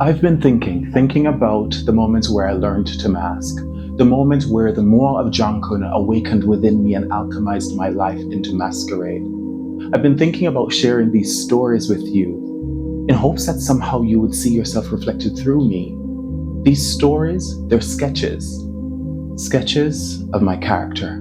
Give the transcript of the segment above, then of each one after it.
I've been thinking about the moments where I learned to mask, the moments where the moral of Jonkun awakened within me and alchemized my life into masquerade. I've been thinking about sharing these stories with you in hopes that somehow you would see yourself reflected through me. These stories, they're sketches of my character.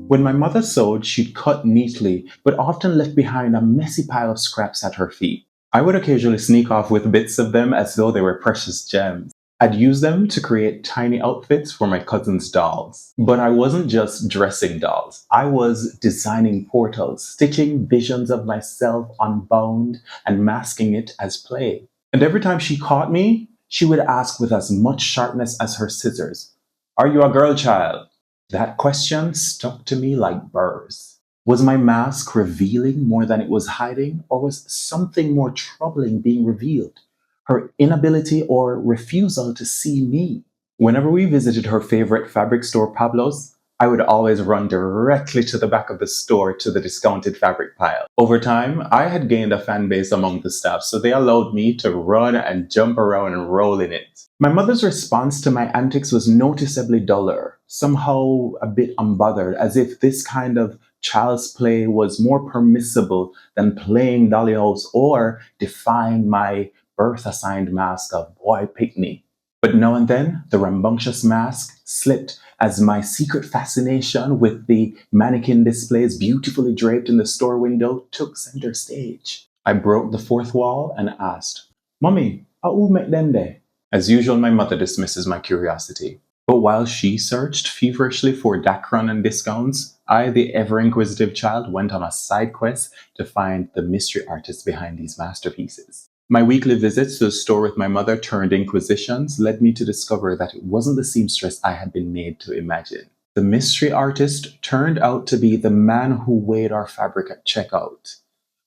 When my mother sewed, she'd cut neatly, but often left behind a messy pile of scraps at her feet. I would occasionally sneak off with bits of them as though they were precious gems. I'd use them to create tiny outfits for my cousin's dolls. But I wasn't just dressing dolls. I was designing portals, stitching visions of myself unbound and masking it as play. And every time she caught me, she would ask with as much sharpness as her scissors, "Are you a girl child?" That question stuck to me like burrs. Was my mask revealing more than it was hiding, or was something more troubling being revealed? Her inability or refusal to see me. Whenever we visited her favorite fabric store, Pablo's, I would always run directly to the back of the store to the discounted fabric pile. Over time, I had gained a fan base among the staff, so they allowed me to run and jump around and roll in it. My mother's response to my antics was noticeably duller, somehow a bit unbothered, as if this kind of child's play was more permissible than playing dollyhouse or defying my birth-assigned mask of boy pickney. But now and then, the rambunctious mask slipped as my secret fascination with the mannequin displays beautifully draped in the store window took center stage. I broke the fourth wall and asked, "Mommy, who make them there?" As usual, my mother dismisses my curiosity. But while she searched feverishly for Dacron and discounts, I, the ever-inquisitive child, went on a side quest to find the mystery artist behind these masterpieces. My weekly visits to the store with my mother turned inquisitions led me to discover that it wasn't the seamstress I had been made to imagine. The mystery artist turned out to be the man who weighed our fabric at checkout,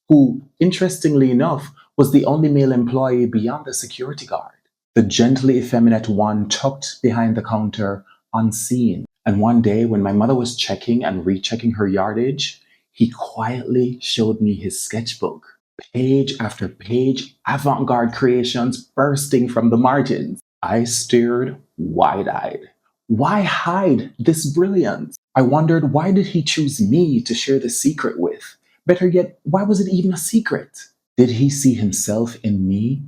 who, interestingly enough, was the only male employee beyond the security guard. The gently effeminate one tucked behind the counter, unseen. And one day, when my mother was checking and rechecking her yardage, he quietly showed me his sketchbook. Page after page, avant-garde creations bursting from the margins. I stared wide-eyed. Why hide this brilliance? I wondered, why did he choose me to share the secret with? Better yet, why was it even a secret? Did he see himself in me?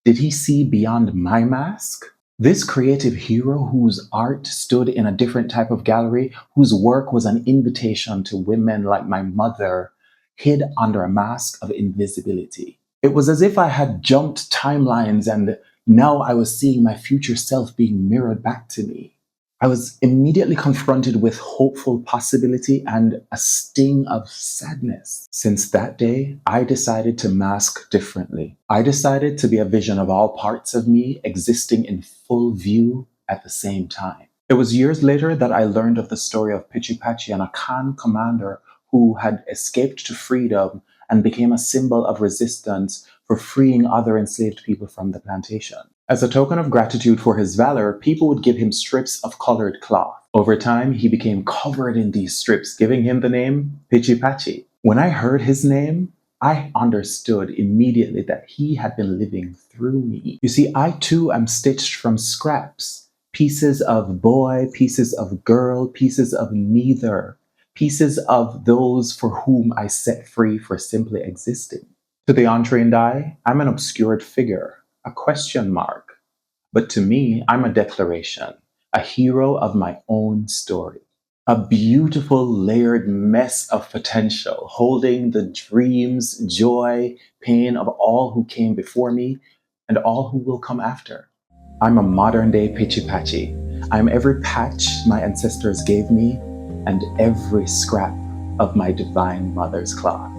Did he see beyond my mask? This creative hero whose art stood in a different type of gallery, whose work was an invitation to women like my mother, hid under a mask of invisibility. It was as if I had jumped timelines and now I was seeing my future self being mirrored back to me. I was immediately confronted with hopeful possibility and a sting of sadness. Since that day, I decided to mask differently. I decided to be a vision of all parts of me existing in full view at the same time. It was years later that I learned of the story of Pitchy Patchy, an Akan Commander who had escaped to freedom and became a symbol of resistance for freeing other enslaved people from the plantation. As a token of gratitude for his valor, people would give him strips of colored cloth. Over time, he became covered in these strips, giving him the name Pitchy Patchy. When I heard his name, I understood immediately that he had been living through me. You see, I too am stitched from scraps. Pieces of boy, pieces of girl, pieces of neither. Pieces of those for whom I set free for simply existing. To the untrained eye, I'm an obscured figure, a question mark. But to me, I'm a declaration, a hero of my own story. A beautiful layered mess of potential, holding the dreams, joy, pain of all who came before me and all who will come after. I'm a modern day Pitchy Patchy. I'm every patch my ancestors gave me and every scrap of my divine mother's cloth.